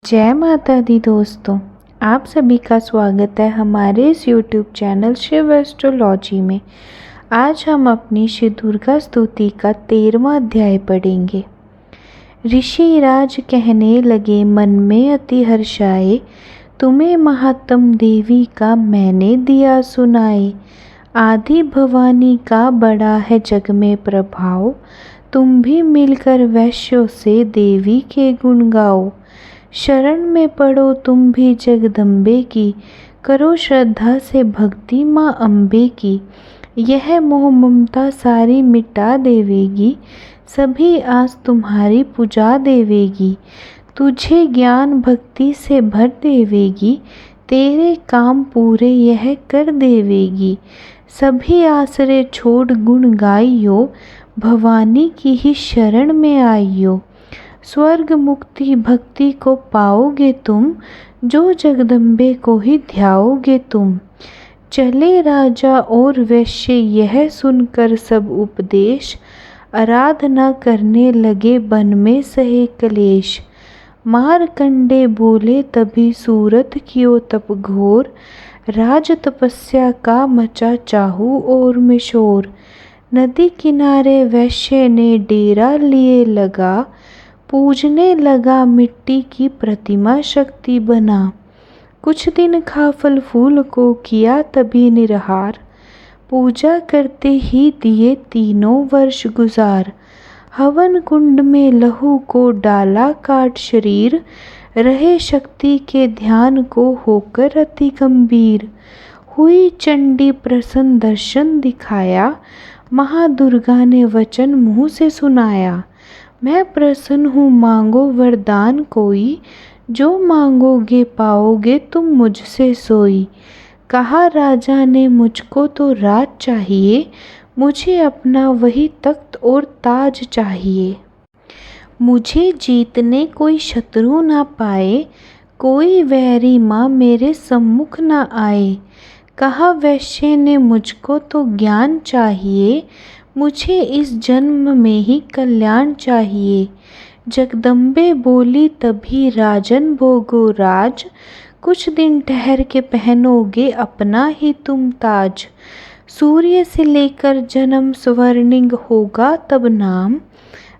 जय माता दी दोस्तों, आप सभी का स्वागत है हमारे इस YouTube चैनल शिव एस्ट्रोलॉजी में। आज हम अपनी श्री दुर्गा स्तुति का 13वां अध्याय पढ़ेंगे। ऋषिराज कहने लगे मन में अति हर्षाए, तुम्हें महात्म देवी का मैंने दिया सुनाए। आदि भवानी का बड़ा है जग में प्रभाव, तुम भी मिलकर वैश्यों से देवी के गुण गाओ। शरण में पड़ो तुम भी जगदम्बे की, करो श्रद्धा से भक्ति माँ अम्बे की। यह मोह ममता सारी मिटा देवेगी, सभी आस तुम्हारी पुजा देवेगी। तुझे ज्ञान भक्ति से भर देवेगी, तेरे काम पूरे यह कर देवेगी। सभी आसरे छोड़ गुण गाइयो, भवानी की ही शरण में आइयो। स्वर्ग मुक्ति भक्ति को पाओगे तुम, जो जगदम्बे को ही ध्याओगे तुम। चले राजा और वैश्य यह सुनकर सब उपदेश, आराधना करने लगे बन में सहे कलेश। मारकंडे बोले तभी सूरत कियो तप घोर, राज तपस्या का मचा चाहू और में शोर। नदी किनारे वैश्य ने डेरा लिए लगा, पूजने लगा मिट्टी की प्रतिमा शक्ति बना। कुछ दिन खा फल फूल को किया तभी निरहार, पूजा करते ही दिए 3 वर्ष गुजार। हवन कुंड में लहू को डाला काट शरीर, रहे शक्ति के ध्यान को होकर अति गंभीर। हुई चंडी प्रसन्न दर्शन दिखाया, महादुर्गा ने वचन मुँह से सुनाया। मैं प्रसन्न हूँ मांगो वरदान कोई, जो मांगोगे पाओगे तुम मुझसे सोई। कहा राजा ने मुझको तो राज चाहिए, मुझे अपना वही तख्त और ताज चाहिए। मुझे जीतने कोई शत्रु ना पाए, कोई वैरी माँ मेरे सम्मुख ना आए। कहा वैश्य ने मुझको तो ज्ञान चाहिए, मुझे इस जन्म में ही कल्याण चाहिए। जगदम्बे बोली तभी राजन भोगो राज, कुछ दिन ठहर के पहनोगे अपना ही तुम ताज। सूर्य से लेकर जन्म स्वर्णिंग होगा तब नाम,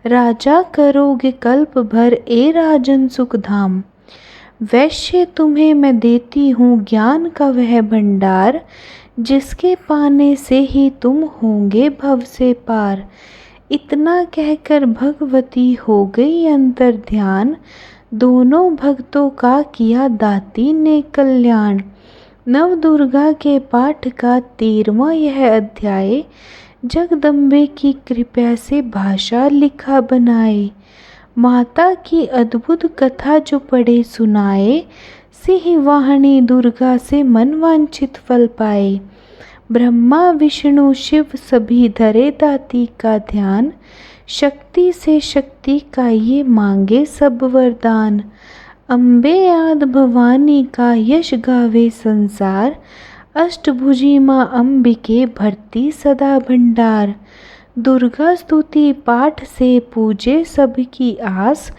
राजा करोगे कल्प भर ए राजन सुखधाम। वैश्य तुम्हें मैं देती हूँ ज्ञान का वह भंडार, जिसके पाने से ही तुम होंगे भव से पार। इतना कहकर भगवती हो गई अंतर ध्यान, दोनों भक्तों का किया दाती ने कल्याण। नव दुर्गा के पाठ का 13वां यह अध्याय, जगदम्बे की कृपा से भाषा लिखा बनाए। माता की अद्भुत कथा जो पढ़े सुनाए, सिंह वाहिनी दुर्गा से मन वांछित फल पाए। ब्रह्मा विष्णु शिव सभी धरे दाती का ध्यान, शक्ति से शक्ति का ये मांगे सब वरदान। अम्बे आदि भवानी का यश गावे संसार, अष्टभुजी माँ अंबिके भरती सदा भंडार। दुर्गा स्तुति पाठ से पूजे सबकी आस,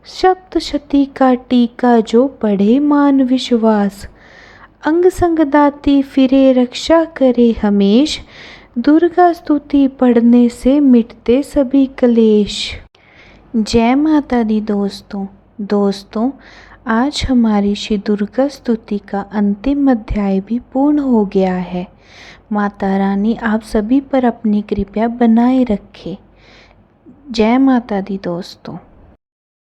सप्तशती का टीका जो पढ़े मान विश्वास। अंग संग दाती फिरे रक्षा करे हमेश, दुर्गा स्तुति पढ़ने से मिटते सभी कलेश। जय माता दी दोस्तों, आज हमारी श्री दुर्गा स्तुति का अंतिम अध्याय भी पूर्ण हो गया है। माता रानी आप सभी पर अपनी कृपा बनाए रखे। जय माता दी दोस्तों।